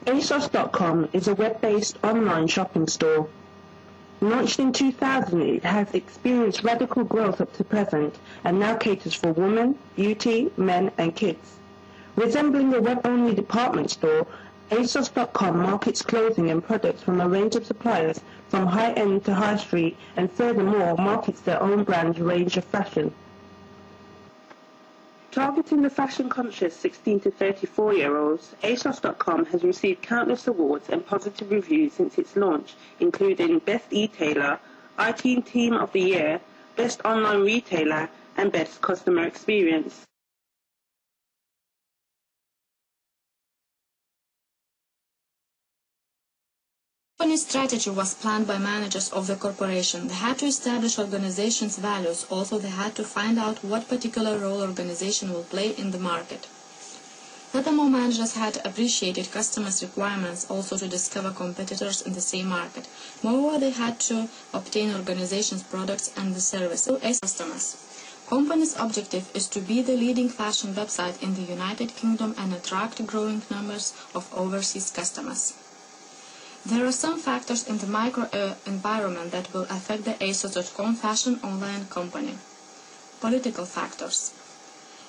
ASOS.com is a web-based online shopping store. Launched in 2000, it has experienced radical growth up to present and now caters for women, beauty, men and kids. Resembling a web-only department store, ASOS.com markets clothing and products from a range of suppliers from high-end to high street, and furthermore markets their own brand range of fashion. Targeting the fashion-conscious 16 to 34-year-olds, ASOS.com has received countless awards and positive reviews since its launch, including Best E-Tailer, IT Team of the Year, Best Online Retailer, and Best Customer Experience. The company's strategy was planned by managers of the corporation. They had to establish organization's values. Also, they had to find out what particular role organization will play in the market. Furthermore, managers had appreciated customers' requirements, also to discover competitors in the same market. Moreover, they had to obtain organization's products and the service as customers. Company's objective is to be the leading fashion website in the United Kingdom and attract growing numbers of overseas customers. There are some factors in the micro-environment that will affect the ASOS.com fashion online company. Political factors.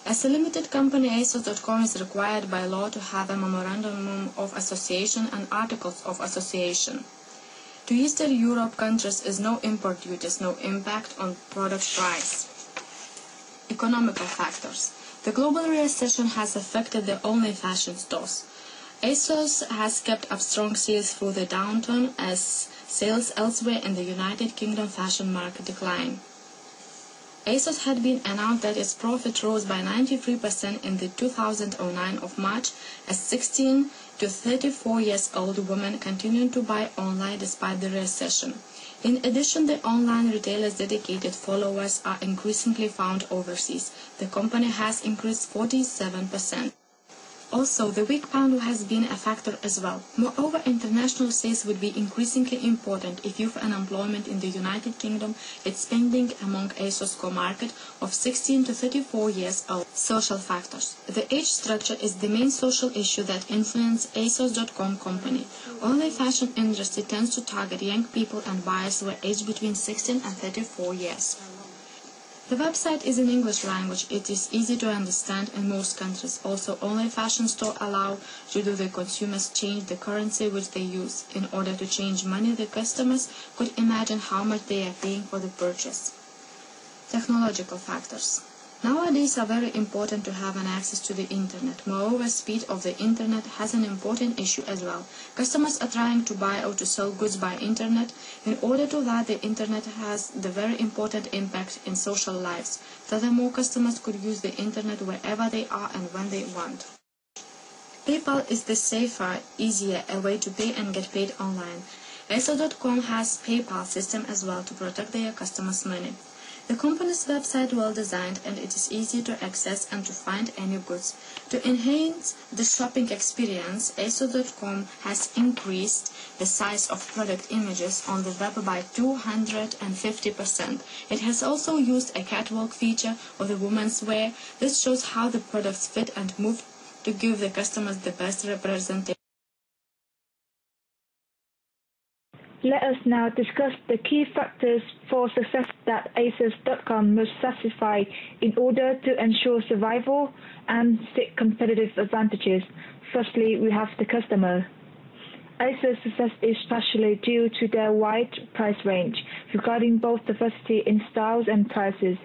As a limited company, ASOS.com is required by law to have a memorandum of association and articles of association. To Eastern Europe countries is no import duties, no impact on product price. Economical factors. The global recession has affected the only fashion stores. ASOS has kept up strong sales through the downturn as sales elsewhere in the United Kingdom fashion market decline. ASOS had been announced that its profit rose by 93% in the 2009 of March as 16 to 34 years old women continued to buy online despite the recession. In addition, the online retailer's dedicated followers are increasingly found overseas. The company has increased 47%. Also, the weak pound has been a factor as well. Moreover, international sales would be increasingly important if youth unemployment in the United Kingdom is spending among ASOS core market of 16 to 34 years old. Social factors. The age structure is the main social issue that influences ASOS.com company. Only fashion industry tends to target young people and buyers who are aged between 16 and 34 years. The website is in English language. It is easy to understand in most countries. Also, only fashion store allow to do the consumers change the currency which they use. In order to change money, the customers could imagine how much they are paying for the purchase. Technological factors. Nowadays are very important to have an access to the internet. Moreover, speed of the internet has an important issue as well. Customers are trying to buy or to sell goods by internet. In order to that, the internet has the very important impact in social lives. Furthermore, customers could use the internet wherever they are and when they want. PayPal is the safer, easier way to pay and get paid online. ASOS.com has PayPal system as well to protect their customers' money. The company's website well designed and it is easy to access and to find any goods. To enhance the shopping experience, ASOS.com has increased the size of product images on the web by 250%. It has also used a catwalk feature of the women's wear. This shows how the products fit and move to give the customers the best representation. Let us now discuss the key factors for success that ASOS.com must satisfy in order to ensure survival and seek competitive advantages. Firstly, we have the customer. ASOS' success is partially due to their wide price range, regarding both diversity in styles and prices,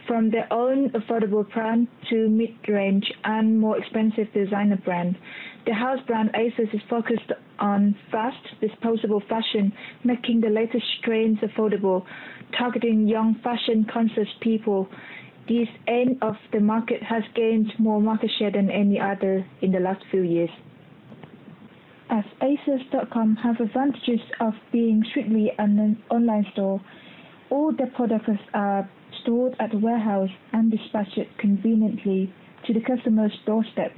from their own affordable brand to mid-range and more expensive designer brand. The house brand ASOS is focused on fast, disposable fashion, making the latest trends affordable, targeting young fashion-conscious people. This end of the market has gained more market share than any other in the last few years. As ASOS.com have advantages of being strictly an online store, all the products are stored at a warehouse and dispatched conveniently to the customer's doorstep,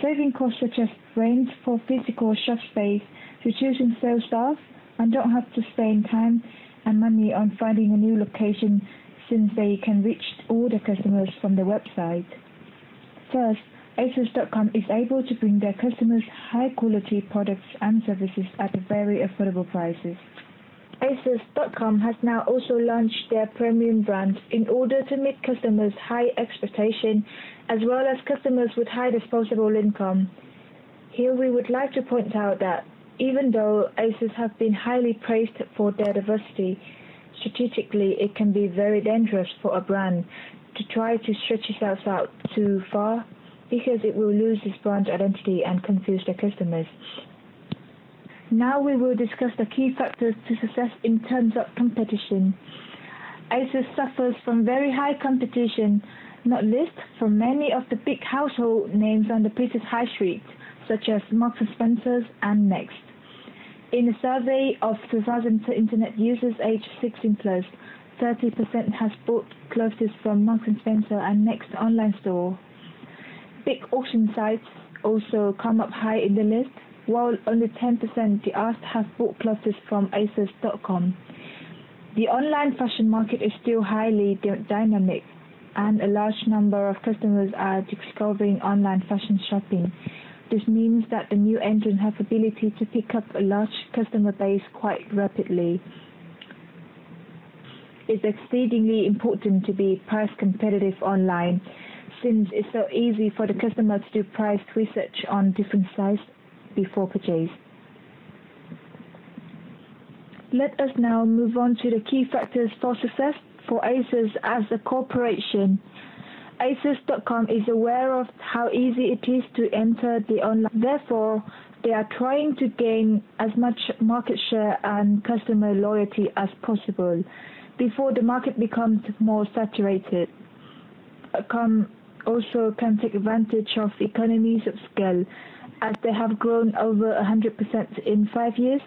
saving costs such as rent for physical shop space, reducing sales staff, and don't have to spend time and money on finding a new location since they can reach all the customers from the website. First, ASOS.com is able to bring their customers high-quality products and services at very affordable prices. ASOS.com has now also launched their premium brand in order to meet customers' high expectation as well as customers with high disposable income. Here we would like to point out that even though ASOS have been highly praised for their diversity, strategically it can be very dangerous for a brand to try to stretch itself out too far, because it will lose its brand identity and confuse the customers. Now we will discuss the key factors to success in terms of competition. ASOS suffers from very high competition, not least from many of the big household names on the British high street, such as Marks & Spencer and Next. In a survey of 2,000 internet users aged 16 plus, 30% has bought clothes from Marks & Spencer and Next online store. Big auction sites also come up high in the list, while only 10% the asked have bought clothes from ASOS.com. The online fashion market is still highly dynamic, and a large number of customers are discovering online fashion shopping. This means that the new entrants have the ability to pick up a large customer base quite rapidly. It's exceedingly important to be price competitive online, since it's so easy for the customer to do price research on different sites before purchase. Let us now move on to the key factors for success for ASOS as a corporation. ASOS.com is aware of how easy it is to enter the online. Therefore, they are trying to gain as much market share and customer loyalty as possible before the market becomes more saturated. Also can take advantage of economies of scale, as they have grown over 100% in 5 years,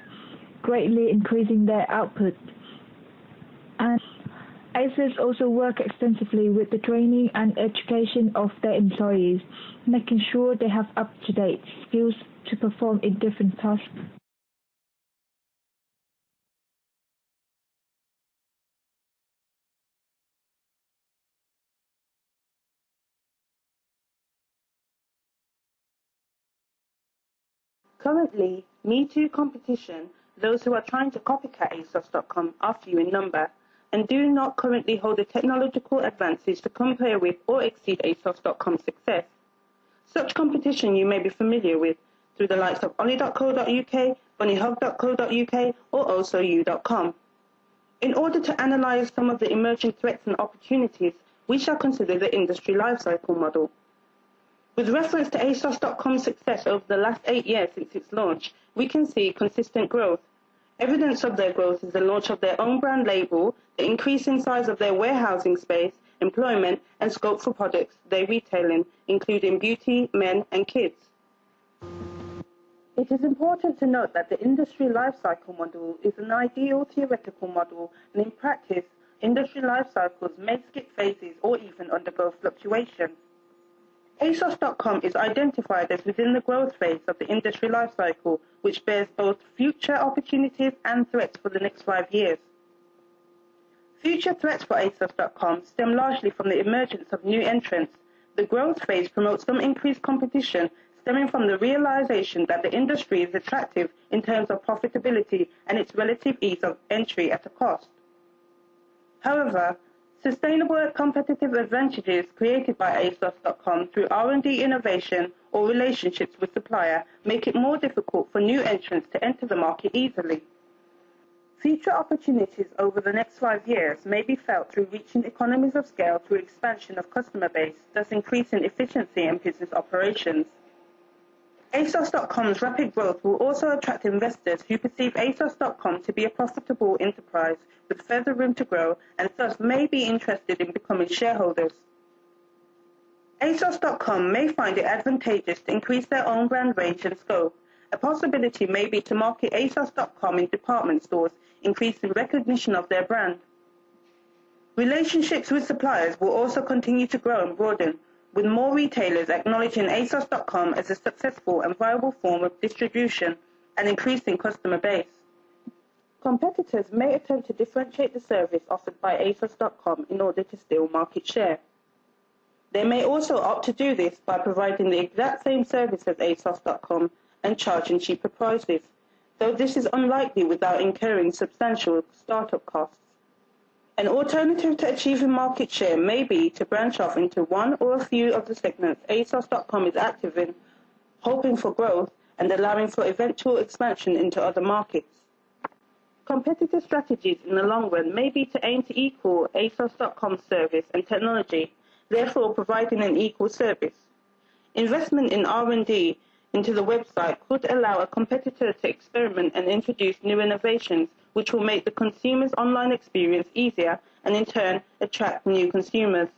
greatly increasing their output. And ASOS also work extensively with the training and education of their employees, making sure they have up-to-date skills to perform in different tasks. Currently, Me Too competition, those who are trying to copycat ASOS.com are few in number and do not currently hold the technological advances to compare with or exceed ASOS.com's success. Such competition you may be familiar with through the likes of ollie.co.uk, bunnyhug.co.uk or also you.com. In order to analyse some of the emerging threats and opportunities, we shall consider the industry lifecycle model. With reference to ASOS.com's success over the last 8 years since its launch, we can see consistent growth. Evidence of their growth is the launch of their own brand label, the increase in size of their warehousing space, employment, and scope for products they retail in, including beauty, men, and kids. It is important to note that the industry lifecycle model is an ideal theoretical model, and in practice, industry lifecycles may skip phases or even undergo fluctuations. ASOS.com is identified as within the growth phase of the industry lifecycle, which bears both future opportunities and threats for the next 5 years. Future threats for ASOS.com stem largely from the emergence of new entrants. The growth phase promotes some increased competition, stemming from the realization that the industry is attractive in terms of profitability and its relative ease of entry at a cost. However, sustainable competitive advantages created by ASOS.com through R&D innovation or relationships with supplier make it more difficult for new entrants to enter the market easily. Future opportunities over the next 5 years may be felt through reaching economies of scale through expansion of customer base, thus increasing efficiency in business operations. ASOS.com's rapid growth will also attract investors who perceive ASOS.com to be a profitable enterprise with further room to grow and thus may be interested in becoming shareholders. ASOS.com may find it advantageous to increase their own brand range and scope. A possibility may be to market ASOS.com in department stores, increasing recognition of their brand. Relationships with suppliers will also continue to grow and broaden, with more retailers acknowledging ASOS.com as a successful and viable form of distribution and increasing customer base. Competitors may attempt to differentiate the service offered by ASOS.com in order to steal market share. They may also opt to do this by providing the exact same service as ASOS.com and charging cheaper prices, though this is unlikely without incurring substantial startup costs. An alternative to achieving market share may be to branch off into one or a few of the segments ASOS.com is active in, hoping for growth and allowing for eventual expansion into other markets. Competitor strategies in the long run may be to aim to equal ASOS.com's service and technology, therefore providing an equal service. Investment in R&D into the website could allow a competitor to experiment and introduce new innovations which will make the consumer's online experience easier and in turn attract new consumers.